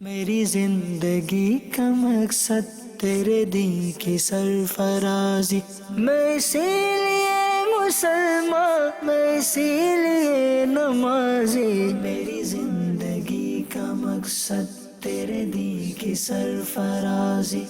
میری زندگی کا مقصد تیرے دین کی سرفرازی، میں اسی لیے مسلمان، میں اسی لیے نمازی، میری زندگی کا مقصد تیرے دین کی سرفرازی۔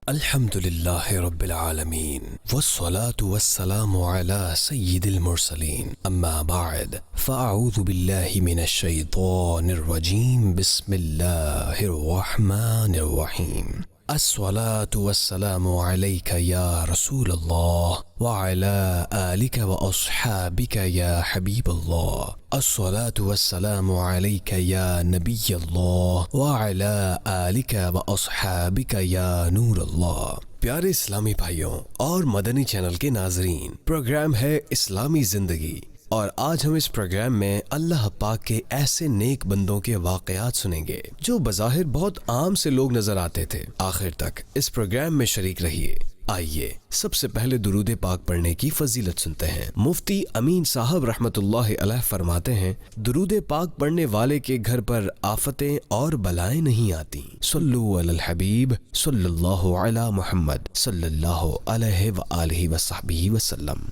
الحمد لله رب العالمين والصلاة والسلام على سيد المرسلين أما بعد فأعوذ بالله من الشيطان الرجيم بسم الله الرحمن الرحيم الصلاة والسلام عليك يا رسول الله وعلى آلك وأصحابك يا حبيب الله الصلاة والسلام عليك يا نبي الله وعلى آلك وأصحابك يا نور الله۔ پیارے اسلامی بھائیوں اور مدنی چینل کے ناظرین، پروگرام ہے اسلامی زندگی، اور آج ہم اس پروگرام میں اللہ پاک کے ایسے نیک بندوں کے واقعات سنیں گے جو بظاہر بہت عام سے لوگ نظر آتے تھے۔ آخر تک اس پروگرام میں شریک رہیے۔ آئیے سب سے پہلے درود پاک پڑھنے کی فضیلت سنتے ہیں۔ مفتی امین صاحب رحمۃ اللہ علیہ فرماتے ہیں، درود پاک پڑھنے والے کے گھر پر آفتیں اور بلائیں نہیں آتی۔ صلو علی الحبیب صلی اللہ علی محمد صلی اللہ علیہ وآلہ وصحبہ وسلم۔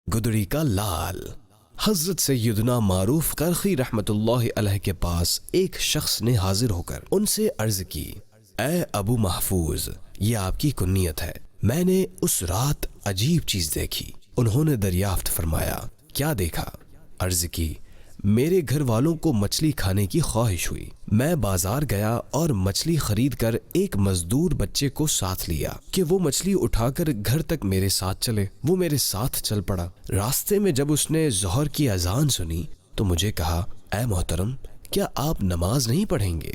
گدڑی کا لال حضرت سیدنا معروف کرخی رحمت اللہ علیہ کے پاس ایک شخص نے حاضر ہو کر ان سے عرض کی، اے ابو محفوظ، یہ آپ کی کنیت ہے، میں نے اس رات عجیب چیز دیکھی۔ انہوں نے دریافت فرمایا، کیا دیکھا؟ عرض کی، میرے گھر والوں کو مچھلی کھانے کی خواہش ہوئی، میں بازار گیا اور مچھلی خرید کر ایک مزدور بچے کو ساتھ لیا کہ وہ مچھلی اٹھا کر گھر تک میرے ساتھ چلے۔ وہ میرے ساتھ چل پڑا۔ راستے میں جب اس نے ظہر کی اذان سنی تو مجھے کہا، اے محترم، کیا آپ نماز نہیں پڑھیں گے؟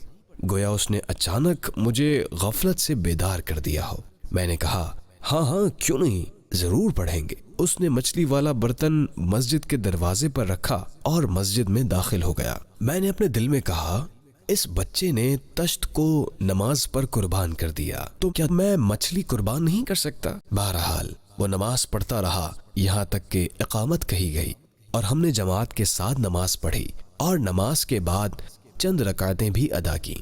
گویا اس نے اچانک مجھے غفلت سے بیدار کر دیا ہو۔ میں نے کہا، ہاں کیوں نہیں، ضرور پڑھیں گے۔ اس نے مچھلی والا برتن مسجد کے دروازے پر رکھا اور مسجد میں داخل ہو گیا۔ میں نے اپنے دل میں کہا، اس بچے نے تشت کو نماز پر قربان کر دیا، تو کیا میں مچھلی قربان نہیں کر سکتا؟ بہرحال وہ نماز پڑھتا رہا یہاں تک کہ اقامت کہی گئی اور ہم نے جماعت کے ساتھ نماز پڑھی اور نماز کے بعد چند رکعتیں بھی ادا کی۔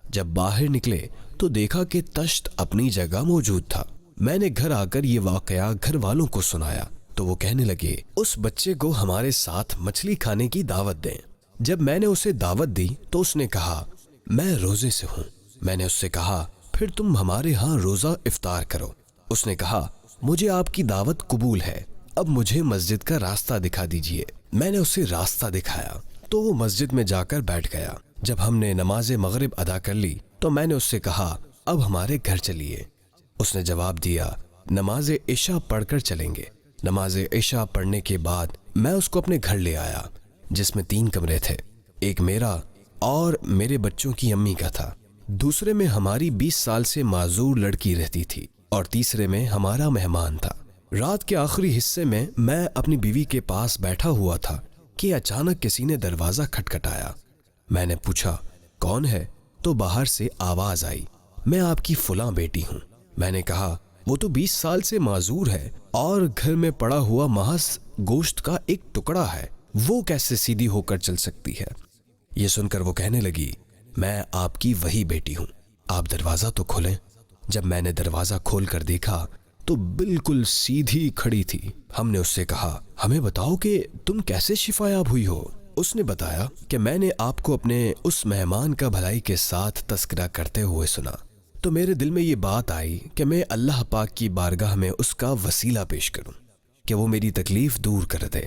جب باہر نکلے تو دیکھا کہ تشت اپنی جگہ موجود تھا۔ میں نے گھر آ کر یہ واقعہ گھر والوں کو سنایا تو وہ کہنے لگے، اس بچے کو ہمارے ساتھ مچھلی کھانے کی دعوت دیں۔ جب میں نے اسے دعوت دی تو اس نے کہا، میں روزے سے ہوں۔ میں نے اس سے کہا، پھر تم ہمارے ہاں روزہ افطار کرو۔ اس نے کہا، مجھے آپ کی دعوت قبول ہے، اب مجھے مسجد کا راستہ دکھا دیجئے۔ میں نے اسے راستہ دکھایا تو وہ مسجد میں جا کر بیٹھ گیا۔ جب ہم نے نماز مغرب ادا کر لی تو میں نے اس سے کہا، اب ہمارے گھر چلیے۔ اس نے جواب دیا، نماز عشاء پڑھ کر چلیں گے۔ نماز عشاء پڑھنے کے بعد میں اس کو اپنے گھر لے آیا، جس میں 3 کمرے تھے۔ ایک میرا اور میرے بچوں کی امی کا تھا، دوسرے میں ہماری 20 سال سے معذور لڑکی رہتی تھی اور تیسرے میں ہمارا مہمان تھا۔ رات کے آخری حصے میں میں اپنی بیوی کے پاس بیٹھا ہوا تھا کہ اچانک کسی نے دروازہ کھٹکھٹایا۔ میں نے پوچھا، کون ہے؟ تو باہر سے آواز آئی، میں آپ کی فلاں بیٹی ہوں۔ میں نے کہا، وہ تو 20 سال سے معذور ہے اور گھر میں پڑا ہوا محض گوشت کا ایک ٹکڑا ہے، وہ کیسے سیدھی ہو کر چل سکتی ہے؟ یہ سن کر وہ کہنے لگی، میں آپ کی وہی بیٹی ہوں، آپ دروازہ تو کھولیں۔ جب میں نے دروازہ کھول کر دیکھا تو بالکل سیدھی کھڑی تھی۔ ہم نے اس سے کہا، ہمیں بتاؤ کہ تم کیسے شفایاب ہوئی ہو؟ اس نے بتایا کہ میں نے آپ کو اپنے اس مہمان کا بھلائی کے ساتھ تذکرہ کرتے ہوئے سنا تو میرے دل میں یہ بات آئی کہ میں اللہ پاک کی بارگاہ میں اس کا وسیلہ پیش کروں کہ وہ میری تکلیف دور کر دے۔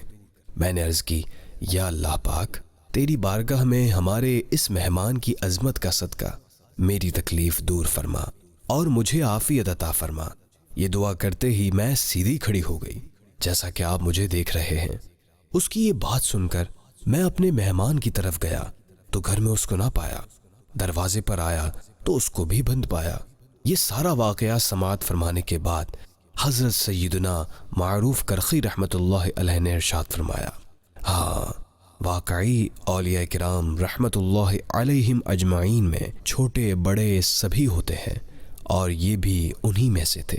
میں نے عرض کی، یا اللہ پاک، تیری بارگاہ میں ہمارے اس مہمان کی عظمت کا صدقہ میری تکلیف دور فرما اور مجھے عافیت عطا فرما۔ یہ دعا کرتے ہی میں سیدھی کھڑی ہو گئی، جیسا کہ آپ مجھے دیکھ رہے ہیں۔ اس کی یہ بات سن کر میں اپنے مہمان کی طرف گیا تو گھر میں اس کو نہ پایا۔ دروازے پر آیا تو اس کو بھی بند پایا۔ یہ سارا واقعہ سماعت فرمانے کے بعد حضرت سیدنا معروف کرخی رحمت اللہ علیہ نے ارشاد فرمایا، ہاں واقعی اولیاء کرام رحمت اللہ علیہم اجمعین میں چھوٹے بڑے سبھی ہوتے ہیں اور یہ بھی انہی میں سے تھے۔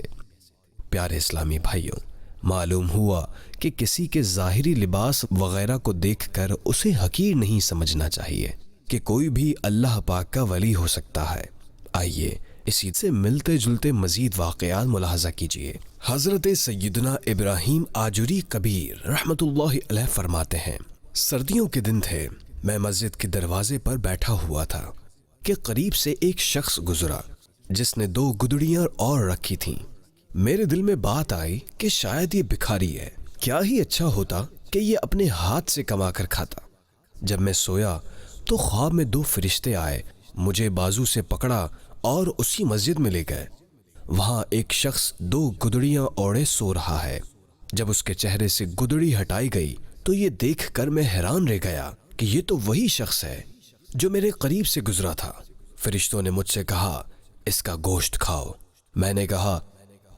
پیارے اسلامی بھائیوں، معلوم ہوا کہ کسی کے ظاہری لباس وغیرہ کو دیکھ کر اسے حقیر نہیں سمجھنا چاہیے، کہ کوئی بھی اللہ پاک کا ولی ہو سکتا ہے۔ آئیے اسی سے ملتے جلتے مزید واقعات ملاحظہ کیجیے۔ حضرت سیدنا ابراہیم آجری کبیر رحمت اللہ علیہ فرماتے ہیں، سردیوں کے دن تھے، میں مسجد کے دروازے پر بیٹھا ہوا تھا کہ قریب سے ایک شخص گزرا جس نے 2 گدڑیاں اور رکھی تھیں۔ میرے دل میں بات آئی کہ شاید یہ بھکاری ہے، کیا ہی اچھا ہوتا کہ یہ اپنے ہاتھ سے کما کر کھاتا۔ جب میں سویا تو خواب میں 2 فرشتے آئے، مجھے بازو سے پکڑا اور اسی مسجد میں لے گئے۔ وہاں ایک شخص 2 گدڑیاں اوڑے سو رہا ہے۔ جب اس کے چہرے سے گدڑی ہٹائی گئی تو یہ دیکھ کر میں حیران رہ گیا کہ یہ تو وہی شخص ہے جو میرے قریب سے گزرا تھا۔ فرشتوں نے مجھ سے کہا، اس کا گوشت کھاؤ۔ میں نے کہا،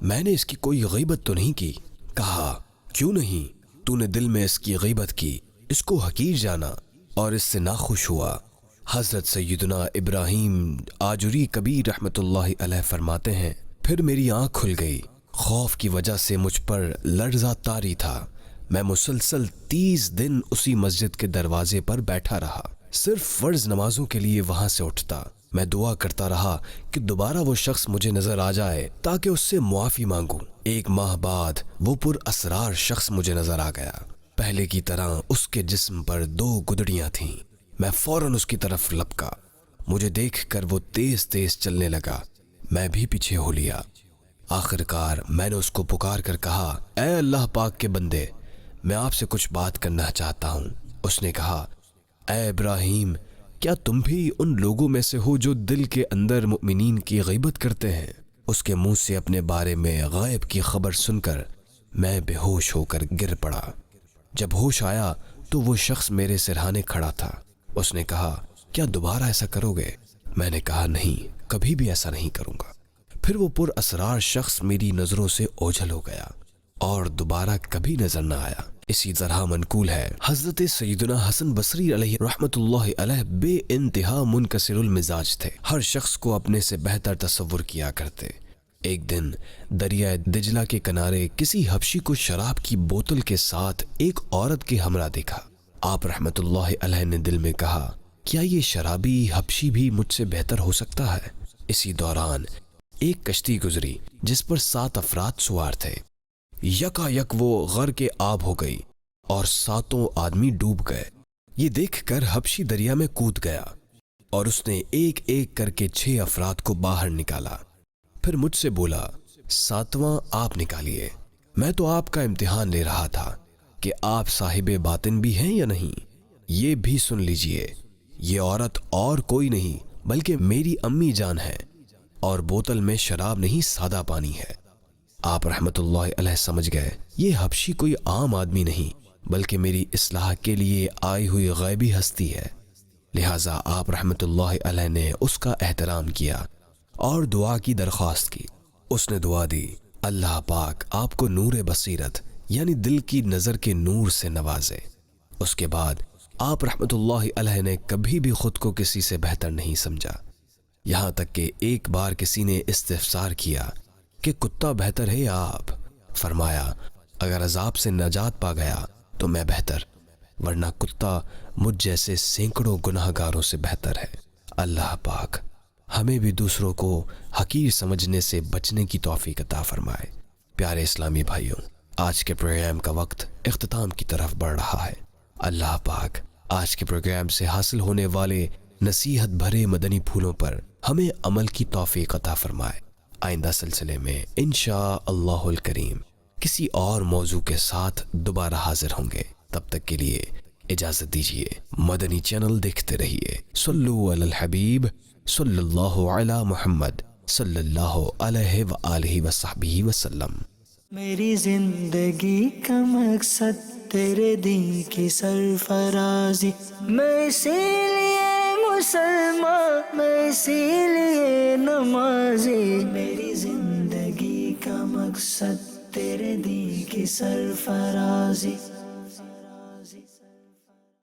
میں نے اس کی کوئی غیبت تو نہیں کی۔ کہا، کیوں نہیں؟ تو نے دل میں اس کی غیبت کی، اس کو حقیر جانا اور اس سے ناخوش ہوا۔ حضرت سیدنا ابراہیم آجری کبیر رحمت اللہ علیہ فرماتے ہیں، پھر میری آنکھ کھل گئی، خوف کی وجہ سے مجھ پر لرزہ طاری تھا۔ میں مسلسل 30 دن اسی مسجد کے دروازے پر بیٹھا رہا، صرف فرض نمازوں کے لیے وہاں سے اٹھتا۔ میں دعا کرتا رہا کہ دوبارہ وہ شخص مجھے نظر آ جائے تاکہ اس سے معافی مانگوں۔ 1 ماہ بعد وہ پر اسرار شخص مجھے نظر آ گیا، پہلے کی طرح اس کے جسم پر 2 گدڑیاں تھیں۔ میں فوراً اس کی طرف لپکا، مجھے دیکھ کر وہ تیز تیز چلنے لگا، میں بھی پیچھے ہو لیا۔ آخر کار میں نے اس کو پکار کر کہا، اے اللہ پاک کے بندے، میں آپ سے کچھ بات کرنا چاہتا ہوں۔ اس نے کہا، اے ابراہیم، کیا تم بھی ان لوگوں میں سے ہو جو دل کے اندر مؤمنین کی غیبت کرتے ہیں؟ اس کے منہ سے اپنے بارے میں غیب کی خبر سن کر میں بے ہوش ہو کر گر پڑا۔ جب ہوش آیا تو وہ شخص میرے سرہانے کھڑا تھا۔ اس نے کہا، کیا دوبارہ ایسا کرو گے؟ میں نے کہا، نہیں، کبھی بھی ایسا نہیں کروں گا۔ پھر وہ پر اسرار شخص میری نظروں سے اوجھل ہو گیا اور دوبارہ کبھی نظر نہ آیا۔ اسی طرح منقول ہے، حضرت سیدنا حسن بصری علیہ رحمت اللہ علیہ بے انتہا منکسر المزاج تھے، ہر شخص کو اپنے سے بہتر تصور کیا کرتے۔ ایک دن دریائے دجلہ کے کنارے کسی حبشی کو شراب کی بوتل کے ساتھ ایک عورت کے ہمراہ دیکھا۔ آپ رحمت اللہ علیہ نے دل میں کہا، کیا یہ شرابی حبشی بھی مجھ سے بہتر ہو سکتا ہے؟ اسی دوران ایک کشتی گزری جس پر 7 افراد سوار تھے۔ یکا یک وہ غرق آب ہو گئی اور 7 آدمی ڈوب گئے۔ یہ دیکھ کر حبشی دریا میں کود گیا اور اس نے ایک ایک کر کے 6 افراد کو باہر نکالا۔ پھر مجھ سے بولا، 7واں آپ نکالیے۔ میں تو آپ کا امتحان لے رہا تھا کہ آپ صاحب باطن بھی ہیں یا نہیں۔ یہ بھی سن لیجئے، یہ عورت اور کوئی نہیں بلکہ میری امی جان ہے، اور بوتل میں شراب نہیں، سادہ پانی ہے۔ آپ رحمت اللہ علیہ سمجھ گئے یہ حبشی کوئی عام آدمی نہیں بلکہ میری اصلاح کے لیے آئی ہوئی غیبی ہستی ہے۔ لہٰذا آپ رحمت اللہ علیہ نے اس کا احترام کیا اور دعا کی درخواست کی۔ اس نے دعا دی، اللہ پاک آپ کو نور بصیرت یعنی دل کی نظر کے نور سے نوازے۔ اس کے بعد آپ رحمت اللہ علیہ نے کبھی بھی خود کو کسی سے بہتر نہیں سمجھا، یہاں تک کہ ایک بار کسی نے استفسار کیا کہ کتا بہتر ہے یا آپ؟ فرمایا، اگر عذاب سے نجات پا گیا تو میں بہتر، ورنہ کتا مجھ جیسے سینکڑوں گناہ گاروں سے بہتر ہے۔ اللہ پاک ہمیں بھی دوسروں کو حقیر سمجھنے سے بچنے کی توفیق عطا فرمائے۔ پیارے اسلامی بھائیوں، آج کے پروگرام کا وقت اختتام کی طرف بڑھ رہا ہے۔ اللہ پاک آج کے پروگرام سے حاصل ہونے والے نصیحت بھرے مدنی پھولوں پر ہمیں عمل کی توفیق عطا فرمائے۔ آئندہ سلسلے میں انشاء اللہ الکریم کسی اور موضوع کے ساتھ دوبارہ حاضر ہوں گے۔ تب تک کے لیے اجازت دیجیے، مدنی چینل دیکھتے رہیے۔ صلو علی الحبیب صلی اللہ علی محمد صلی اللہ علیہ وآلہ وصحبہ وسلم۔ میری زندگی کا مقصد تیرے دین کی سرفرازی، میں اسی لیے مسلمان، میں اسی لیے نمازی۔ میری زندگی کا مقصد تیرے دین کی سرفرازی۔